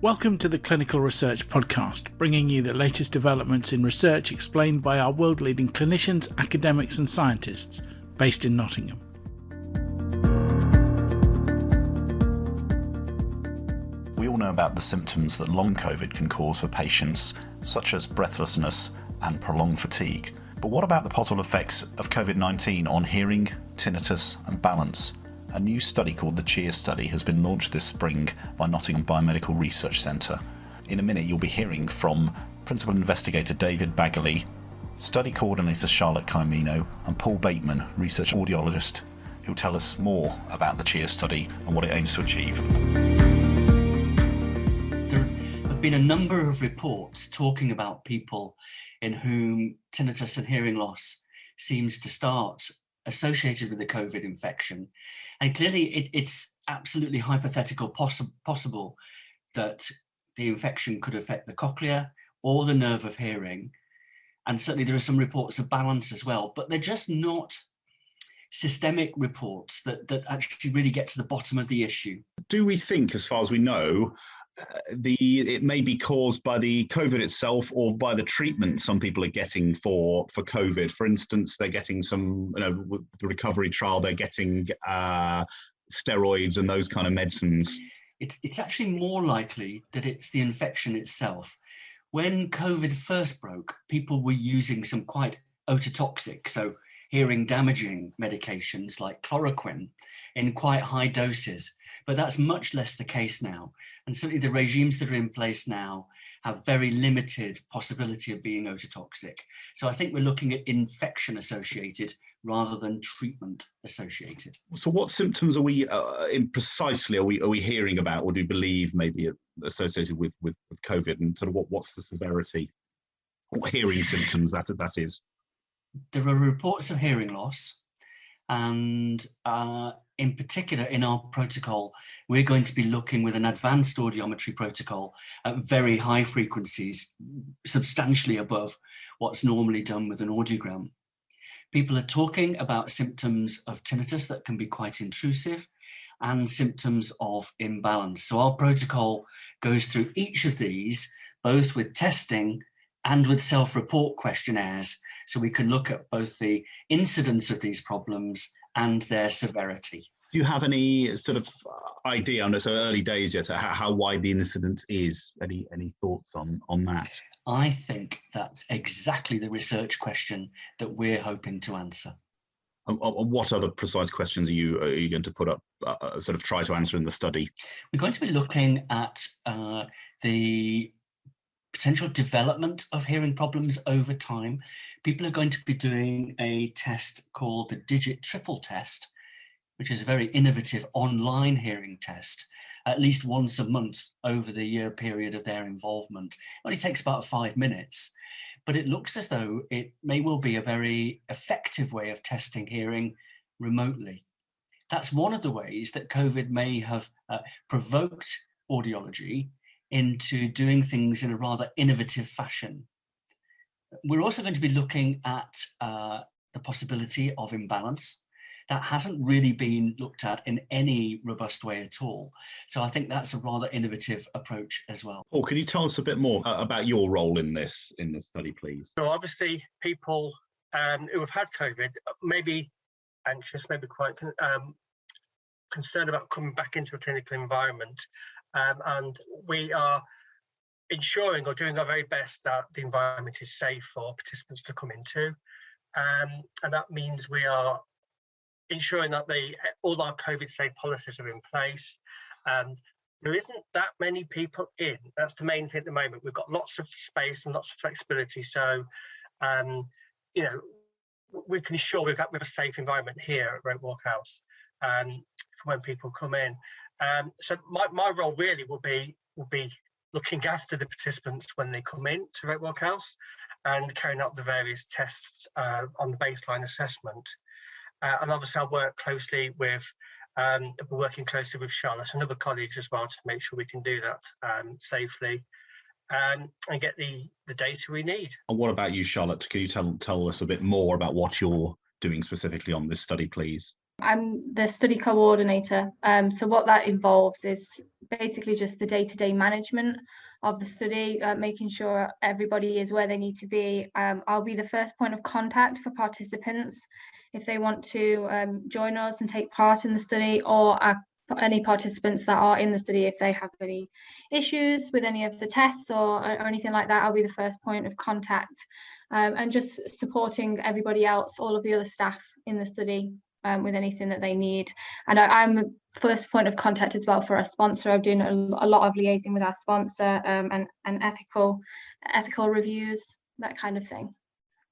Welcome to the Clinical Research Podcast, bringing you the latest developments in research explained by our world-leading clinicians, academics and scientists based in Nottingham. We all know about the symptoms that long COVID can cause for patients, such as breathlessness and prolonged fatigue. But what about the possible effects of COVID-19 on hearing, tinnitus and balance? A new study called the CHEAR study has been launched this spring by Nottingham Biomedical Research Centre. In a minute you'll be hearing from Principal Investigator David Baguley, Study Co-ordinator Charlotte Caimino and Paul Bateman, Research Audiologist, who'll tell us more about the CHEAR study and what it aims to achieve. There have been a number of reports talking about people in whom tinnitus and hearing loss seems to start associated with the COVID infection. And clearly it's absolutely hypothetical possible that the infection could affect the cochlea or the nerve of hearing. And certainly there are some reports of balance as well, but they're just not systemic reports that actually really get to the bottom of the issue. Do we think, as far as we know, it may be caused by the COVID itself or by the treatment some people are getting for COVID? For instance, they're getting some, with the recovery trial, they're getting steroids and those kind of medicines. It's actually more likely that it's the infection itself. When COVID first broke, people were using some quite ototoxic, so hearing damaging medications like chloroquine in quite high doses. But that's much less the case now. And certainly the regimes that are in place now have very limited possibility of being ototoxic. So I think we're looking at infection associated rather than treatment associated. So what symptoms are we precisely are we hearing about, or do you believe maybe associated with COVID, and sort of what's the severity? What hearing symptoms that is? There are reports of hearing loss, and in particular, in our protocol, we're going to be looking with an advanced audiometry protocol at very high frequencies, substantially above what's normally done with an audiogram. People are talking about symptoms of tinnitus that can be quite intrusive and symptoms of imbalance. So our protocol goes through each of these, both with testing and with self-report questionnaires, so we can look at both the incidence of these problems and their severity. Do you have any sort of idea, on it's early days yet, how wide the incidence is? Any thoughts on that? I think that's exactly the research question that we're hoping to answer. What other precise questions are you going to put up, sort of try to answer in the study? We're going to be looking at the potential development of hearing problems over time. People are going to be doing a test called the Digit Triple Test, which is a very innovative online hearing test, at least once a month over the year period of their involvement. It only takes about 5 minutes, but it looks as though it may well be a very effective way of testing hearing remotely. That's one of the ways that COVID may have provoked audiology into doing things in a rather innovative fashion. We're also going to be looking at the possibility of imbalance. That hasn't really been looked at in any robust way at all. So I think that's a rather innovative approach as well. Paul, can you tell us a bit more about your role in this study, please? So obviously people who have had COVID may be anxious, maybe quite concerned about coming back into a clinical environment. And we are ensuring or doing our very best that the environment is safe for participants to come into. And that means we are ensuring that all our COVID safe policies are in place. There isn't that many people in. That's the main thing at the moment. We've got lots of space and lots of flexibility. So, we can ensure we have a safe environment here at Roke Walk House for when people come in. So my role really will be looking after the participants when they come in to Roke Walk House and carrying out the various tests on the baseline assessment. And obviously I'll work closely with, working closely with Charlotte and other colleagues as well to make sure we can do that safely and get the data we need. And what about you, Charlotte? Can you tell us a bit more about what you're doing specifically on this study, please? I'm the study coordinator. So what that involves is basically just the day-to-day management of the study, making sure everybody is where they need to be. I'll be the first point of contact for participants if they want to join us and take part in the study, or any participants that are in the study, if they have any issues with any of the tests or anything like that, I'll be the first point of contact, and just supporting everybody else, all of the other staff in the study, with anything that they need. And I'm the first point of contact as well for our sponsor. I'm doing a lot of liaising with our sponsor, and ethical reviews, that kind of thing.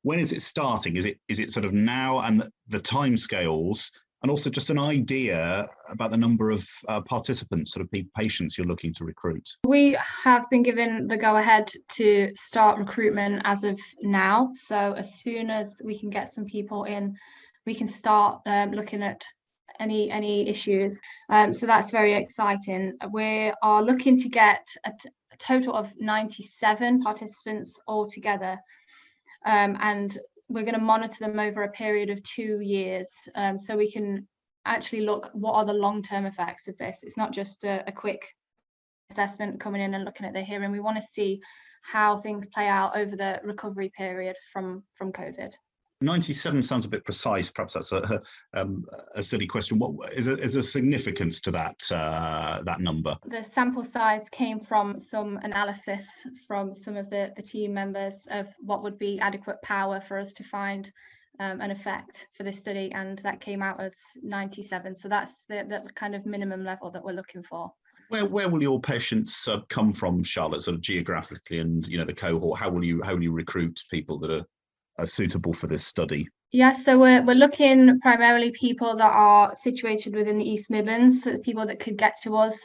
When is it starting? Is it sort of now, and the timescales, and also just an idea about the number of participants, sort of patients you're looking to recruit? We have been given the go-ahead to start recruitment as of now. So as soon as we can get some people in, we can start looking at any issues. So that's very exciting. We are looking to get a total of 97 participants altogether. And we're going to monitor them over a period of 2 years, so we can actually look what are the long-term effects of this. It's not just a quick assessment coming in and looking at their hearing. We want to see how things play out over the recovery period from COVID. 97 sounds a bit precise. Perhaps that's a silly question. What is a significance to that number? The sample size came from some analysis from some of the team members of what would be adequate power for us to find an effect for this study, and that came out as 97. So that's the kind of minimum level that we're looking for. Where will your patients come from, Charlotte, sort of geographically, and the cohort? How will you recruit people that are suitable for this study? Yeah, so we're looking primarily people that are situated within the East Midlands, so the people that could get to us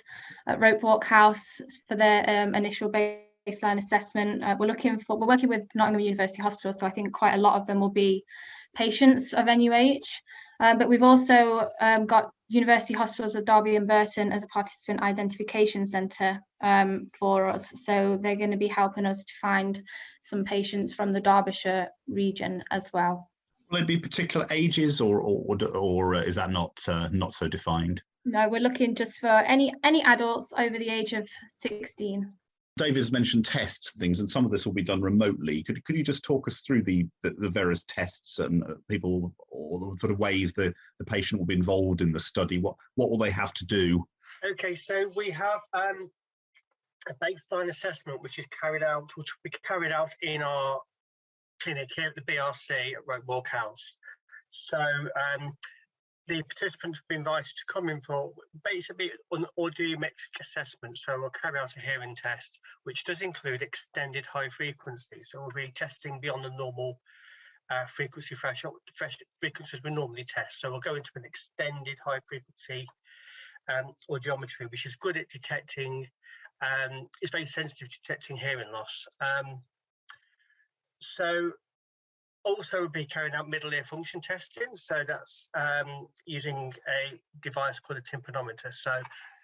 at Ropewalk House for their initial baseline assessment. We're working with Nottingham University Hospital, so I think quite a lot of them will be patients of NUH. But we've also got University Hospitals of Derby and Burton as a participant identification centre for us. So they're going to be helping us to find some patients from the Derbyshire region as well. Will there be particular ages, or is that not so defined? No, we're looking just for any adults over the age of 16. David's mentioned tests and things, and some of this will be done remotely. Could you just talk us through the various tests and people, or the sort of ways the patient will be involved in the study? What will they have to do? Okay, so we have a baseline assessment which will be carried out in our clinic here at the BRC at Ropewalk House. So the participants will be invited to come in for basically an audiometric assessment. So we'll carry out a hearing test, which does include extended high frequency. So we'll be testing beyond the normal frequency threshold, frequencies we normally test. So we'll go into an extended high frequency audiometry, which is good at detecting, it's very sensitive to detecting hearing loss. So also we'll be carrying out middle ear function testing. So that's using a device called a tympanometer. So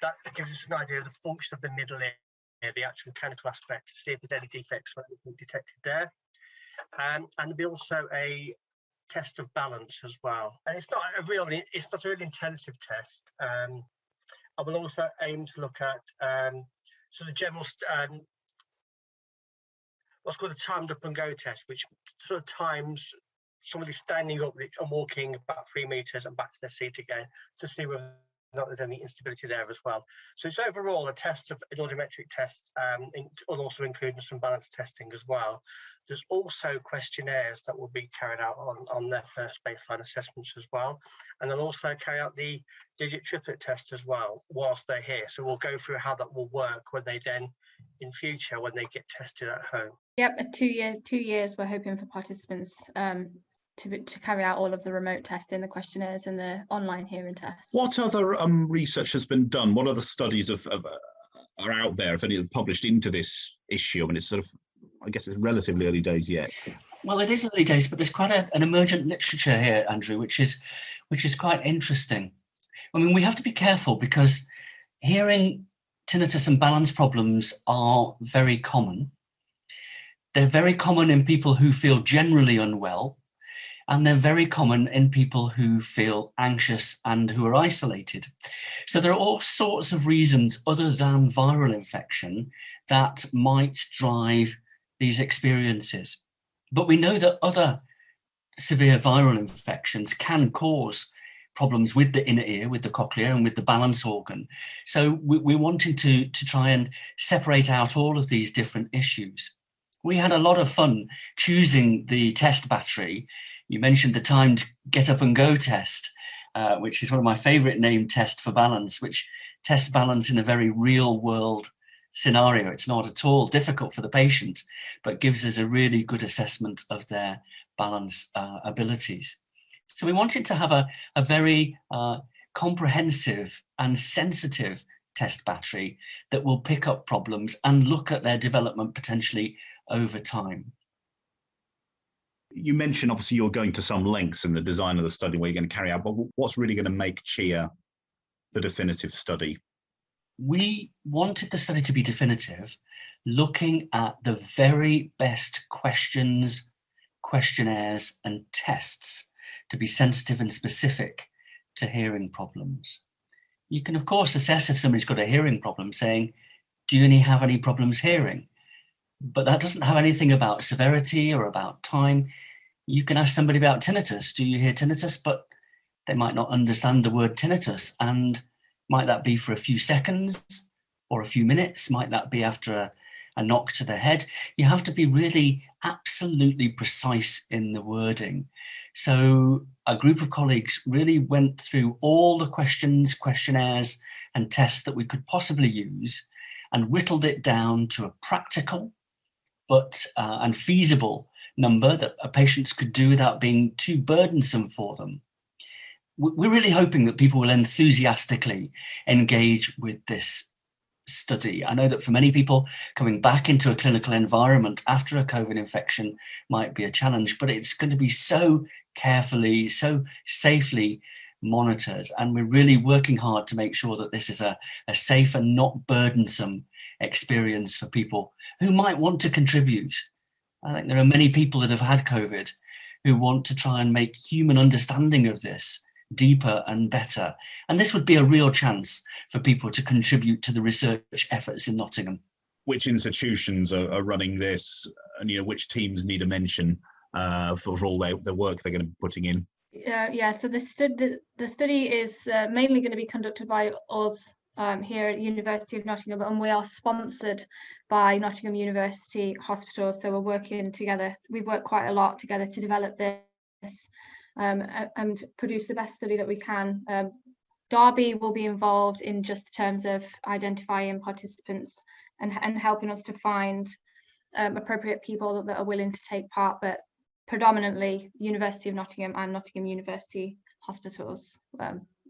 that gives us an idea of the function of the middle ear, the actual mechanical aspect, to see if there's any defects or anything detected there. And there'll be also a test of balance as well. And it's not a really intensive test. I will also aim to look at sort of general what's called a timed up and go test, which sort of times somebody standing up and walking about 3 meters and back to their seat again, to see whether or not there's any instability there as well. So it's overall a test of an audiometric test, and also including some balance testing as well. There's also questionnaires that will be carried out on their first baseline assessments as well. And they'll also carry out the digit triplet test as well whilst they're here. So we'll go through how that will work when they then, in future, when they get tested at home. Yep, 2 years we're hoping for participants to carry out all of the remote testing, the questionnaires and the online hearing tests. What other research has been done? What other studies are out there, if any, published into this issue? I mean, it's sort of, I guess it's relatively early days yet. Well, it is early days, but there's quite an emergent literature here, Andrew, which is quite interesting. I mean, we have to be careful because hearing tinnitus and balance problems are very common. They're very common in people who feel generally unwell. and they're very common in people who feel anxious and who are isolated. So there are all sorts of reasons other than viral infection that might drive these experiences. But we know that other severe viral infections can cause problems with the inner ear, with the cochlea and with the balance organ. So we're wanting to try and separate out all of these different issues. We had a lot of fun choosing the test battery. You mentioned the timed get up and go test, which is one of my favorite named tests for balance, which tests balance in a very real world scenario. It's not at all difficult for the patient, but gives us a really good assessment of their balance abilities. So we wanted to have a very comprehensive and sensitive test battery that will pick up problems and look at their development potentially over time. You mentioned obviously you're going to some lengths in the design of the study where you're going to carry out, but what's really going to make CHEAR the definitive study? We wanted the study to be definitive, looking at the very best questions, questionnaires and tests to be sensitive and specific to hearing problems. You can of course assess if somebody's got a hearing problem saying, do you have any problems hearing? But that doesn't have anything about severity or about time. You can ask somebody about tinnitus. Do you hear tinnitus? But they might not understand the word tinnitus. And might that be for a few seconds or a few minutes? Might that be after a knock to the head? You have to be really absolutely precise in the wording. So a group of colleagues really went through all the questions, questionnaires and tests that we could possibly use and whittled it down to a practical but and feasible number that patients could do without being too burdensome for them. We're really hoping that people will enthusiastically engage with this study. I know that for many people, coming back into a clinical environment after a COVID infection might be a challenge, but it's going to be so carefully, so safely monitored. And we're really working hard to make sure that this is a safe and not burdensome experience for people who might want to contribute. I think there are many people that have had COVID who want to try and make human understanding of this deeper and better. And this would be a real chance for people to contribute to the research efforts in Nottingham. Which institutions are running this, and which teams need a mention for all the work they're going to be putting in? Yeah, so the study is mainly going to be conducted by us here at University of Nottingham, and we are sponsored by Nottingham University Hospital. So we're working together. We've worked quite a lot together to develop this and produce the best study that we can. Derby will be involved in just terms of identifying participants and helping us to find appropriate people that are willing to take part, but predominantly University of Nottingham and Nottingham University Hospitals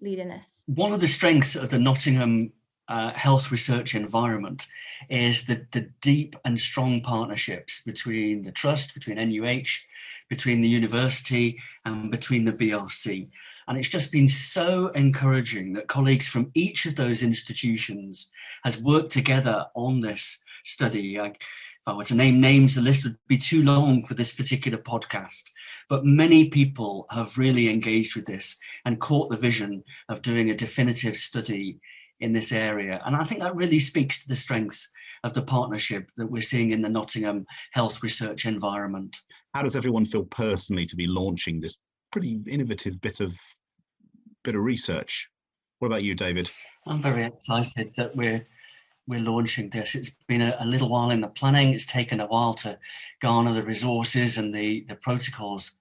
leading this. One of the strengths of the Nottingham health research environment is the deep and strong partnerships between the Trust, between NUH, between the university and between the BRC. And it's just been so encouraging that colleagues from each of those institutions has worked together on this study. If I were to name names, the list would be too long for this particular podcast, but many people have really engaged with this and caught the vision of doing a definitive study in this area. And I think that really speaks to the strengths of the partnership that we're seeing in the Nottingham health research environment. How does everyone feel personally to be launching this pretty innovative bit of research? What about you, David? I'm very excited that we're launching this. It's been a little while in the planning. It's taken a while to garner the resources and the protocols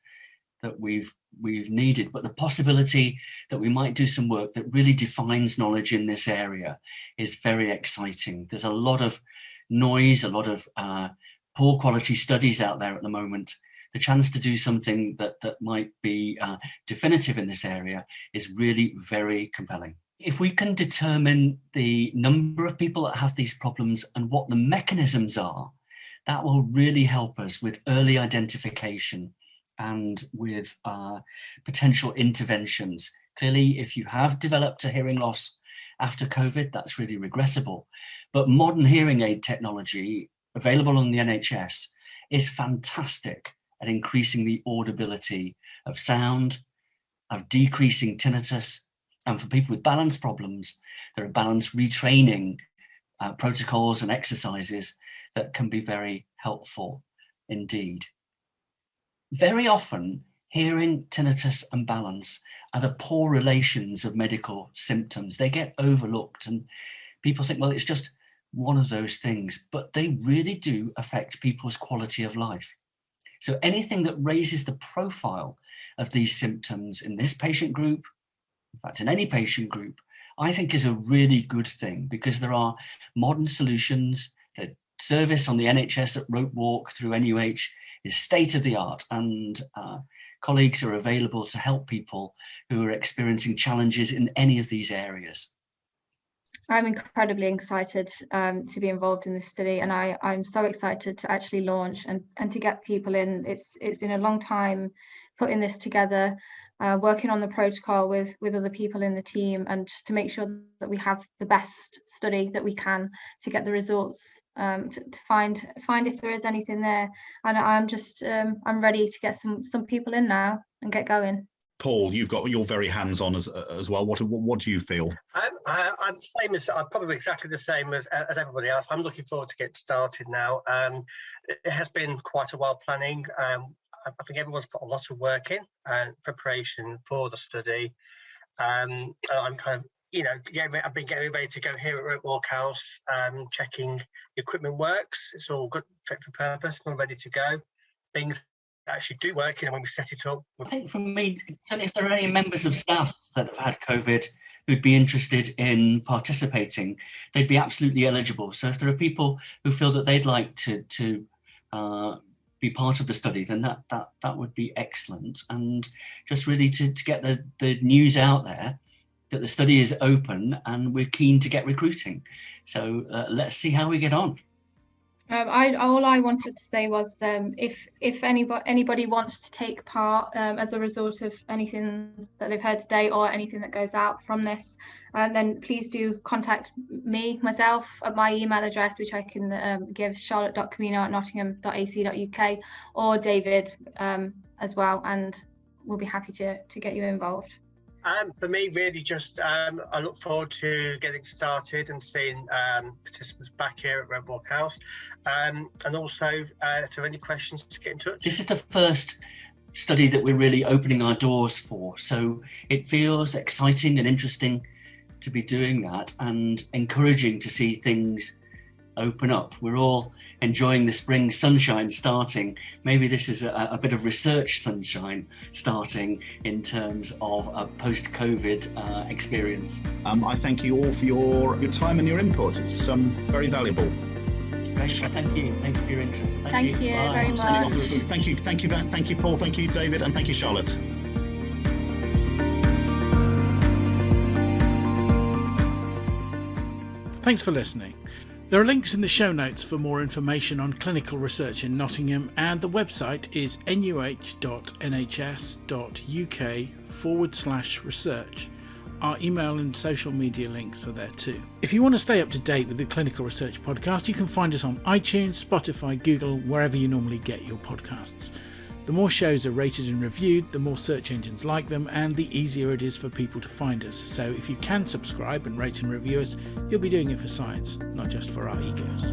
that we've needed, but the possibility that we might do some work that really defines knowledge in this area is very exciting. There's a lot of noise, a lot of poor quality studies out there at the moment. The chance to do something that might be definitive in this area is really very compelling. If we can determine the number of people that have these problems and what the mechanisms are, that will really help us with early identification and with potential interventions. Clearly, if you have developed a hearing loss after COVID, that's really regrettable. But modern hearing aid technology available on the NHS is fantastic at increasing the audibility of sound, of decreasing tinnitus. And for people with balance problems, there are balance retraining protocols and exercises that can be very helpful indeed. Very often, hearing, tinnitus and balance are the poor relations of medical symptoms. They get overlooked and people think, well, it's just one of those things, but they really do affect people's quality of life. So anything that raises the profile of these symptoms in this patient group, in fact, in any patient group, I think is a really good thing, because there are modern solutions. The service on the NHS at Rope Walk through NUH is state of the art, and colleagues are available to help people who are experiencing challenges in any of these areas. I'm incredibly excited to be involved in this study, and I'm so excited to actually launch and to get people in. It's been a long time putting this together, working on the protocol with other people in the team, and just to make sure that we have the best study that we can to get the results, to find if there is anything there. And I'm ready to get some people in now and get going. Paul, you're very hands-on as well. What do you feel? I'm probably exactly the same as everybody else. I'm looking forward to get started now. It has been quite a while planning. I think everyone's put a lot of work in preparation for the study. I'm kind of, I've been getting ready to go here at Rope Walk House, checking the equipment works. It's all good, fit for purpose. We're ready to go. Things actually do work, when we set it up. I think for me, certainly if there are any members of staff that have had COVID who'd be interested in participating, they'd be absolutely eligible. So if there are people who feel that they'd like to be part of the study, then that would be excellent. And just really to get the news out there that the study is open and we're keen to get recruiting. So let's see how we get on. All I wanted to say was, if anybody wants to take part as a result of anything that they've heard today or anything that goes out from this, then please do contact myself at my email address, which I can give, charlotte.caimino@nottingham.ac.uk, or David as well, and we'll be happy to get you involved. For me, really just I look forward to getting started and seeing participants back here at Rope Walk House, and also if there are any questions, to get in touch. This is the first study that we're really opening our doors for, so it feels exciting and interesting to be doing that, and encouraging to see things open up. We're all enjoying the spring sunshine starting. Maybe this is a bit of research sunshine starting in terms of a post-COVID experience. I thank you all for your time and your input. It's very valuable. Great. Thank you for your interest. Thank you very much. Thank you, Paul. Thank you, David, and thank you, Charlotte. Thanks for listening. There are links in the show notes for more information on clinical research in Nottingham, and the website is nuh.nhs.uk/research. Our email and social media links are there too. If you want to stay up to date with the Clinical Research Podcast, you can find us on iTunes, Spotify, Google, wherever you normally get your podcasts. The more shows are rated and reviewed, the more search engines like them, and the easier it is for people to find us. So if you can subscribe and rate and review us, you'll be doing it for science, not just for our egos.